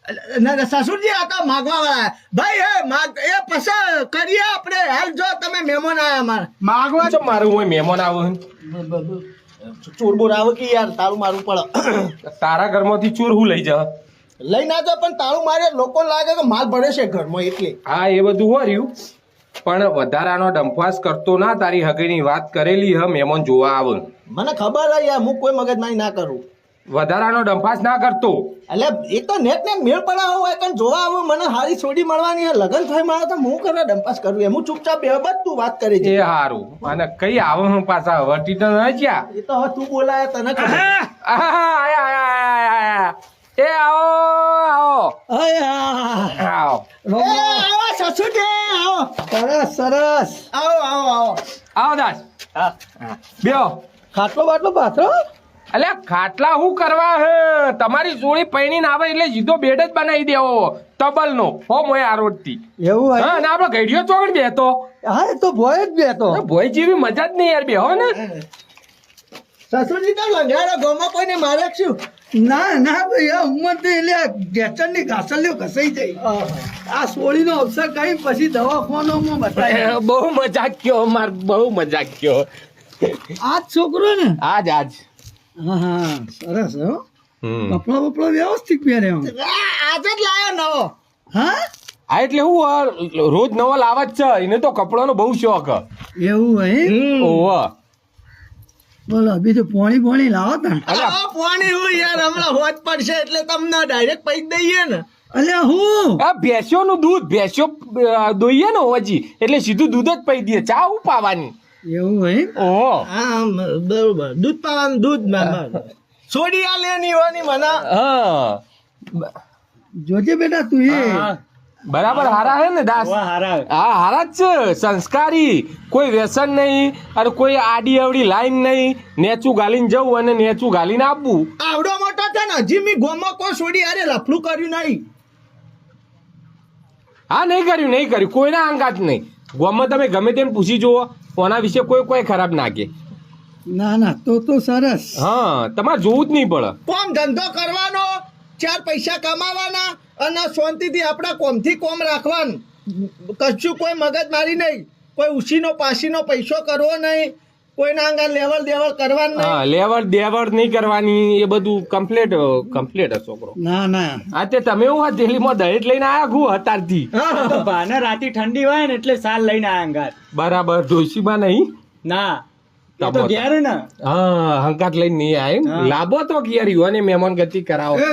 સસુરજી આ તો માગવા વાળા ભાઈ એ પછી કરીએ આપણે હાલ જો તમે મહેમાન આયા અમારે માગવા તો મારું હોય મહેમાન આવે ચોર બોર આવે કે યાર તાળું મારવું પડે તારા ઘરમાંથી ચોર હું લઈ જા લઈ ના જાવ પણ તાળું મારે લોકો લાગે કે માલ ભરે છે ઘરમાં એટલે હા એ બધું હો રહ્યું પણ વધારાનો ડંફાસ કરતો ના તારી હગીની વાત કરેલી હ મહેમાન જોવા આવે મને ખબર હે યાર હું કોઈ મગજમારી ના કરું વધારાનો ડંફાસ ના કરતો એટલે એક તો નેટ ને મેળ પડાવો હોય કારણ જોવા આવું મને હારી છોડી મળવાની લગન થાય મારે તો હું કરવા ડંપાસ કરું એમ હું ચૂપચાપ બેબત તું વાત કરી છે એ હારું અને કઈ આવે હું પાછા વટી તો ન જ્યા એ તો હવે તું બોલાય તને ખબર આયા એ આવો આવો આવો સસુજી આવો સરસ સરસ આવો આવો આવો આવો દાસ બેહો ખાટલો બાટલો પાથરો અલ્યા ખાટલા હું કરવા હે તમારી જોડી પૈણીને આવે એટલે સીધો બેડ જ બનાવી દેવો તબલ નો હો મોય આ રોડથી એવું હા ને આપડે ઘડિયો ચોકડ બેતો હા એ તો ભોય જ બેતો ભોય જેવી મજા જ નહીં યાર બેહો ને સસુજી તો લંગાડો ગોમાં કોઈને મારે શું ના ના ભાઈ આ ઉંમર તો એટલે ગેચર ની ઘાસલીઓ ઘસાઈ જાય આ સોળીનો અવસર કઈ પછી દવાખાનામાં બતાય બહુ મજાક કયો માર બહુ મજાક કયો આજ છોકરો ને આજ હા હા સરસ હો કપડો બપડો વ્યવસ્થિત પહેર્યો આજે જ લાયો નવો હા હા એટલે હું રોજ નવો લાવ જ છે એને તો કપડાનો બહુ શોખ એવું હે ઓહ બોલો બીજું પોણી લાવો તા પોણી હું યાર હમણાં હોત પડશે એટલે તમને ડાયરેક્ટ પૈસા દઈએ ને અલ્યા હું આ ભેંસ્યોનું દૂધ ભેંસ્યો દોઈએ ને હજી એટલે સીધું દૂધ જ પી દઈએ ચા હું પાવાની એવું હે ઓહો હા બરોબર દૂધ પાવાનું દૂધ છોડી આ લેની હોની મને હા જોજે બેટા તું એ બરાબર હારા હે ને દાસ હા હારા જ છે સંસ્કારી કોઈ વ્યસન નહીં અને કોઈ આડી અવડી લાઈન નહીં નેચું ગાલીને જવું અને નેચું ગાલીને આપવું આવડો મોટો છે ને હજી મી ગોમાં કોઈ છોડી અરે લફલું કર્યું નહીં હા નહીં કર્યું કોઈના અંગાત નહીં ગોમાં તમે ગમે તેમ પૂછી જુઓ કોના વિશે કોઈ ખરાબ ના કે ના તો સરસ હા તમારે જોવું જ નહીં પડે કોમ ધંધો કરવાનો 4 પૈસા કમાવાના અને શાંતિથી આપણા કોમથી કોમ રાખવાનું કશું કોઈ મગજ મારી નહીં કોઈ ઉછીનો પાસીનો પૈસો કરવો નહીં કોઈના અંગા લેવલ દેવલ કરવાનું હા લેવડ દેવડ નહીં કરવાની એ બધું કમ્પ્લીટ છોકરો ના હા તે તમે એવું દિલ્હીમાં દહેજ લઈને આયા ઘુ હતારથી ભાને રાતી ઠંડી હોય ને એટલે સાલ લઈને આયા અંગાત બરાબર ડોશીમાં નહીં ના એ તો ઘેર ને હા હંકાત લઈને નહીં આય લાભો તો ઘેર યુવાને મહેમાન ગતિ કરાવો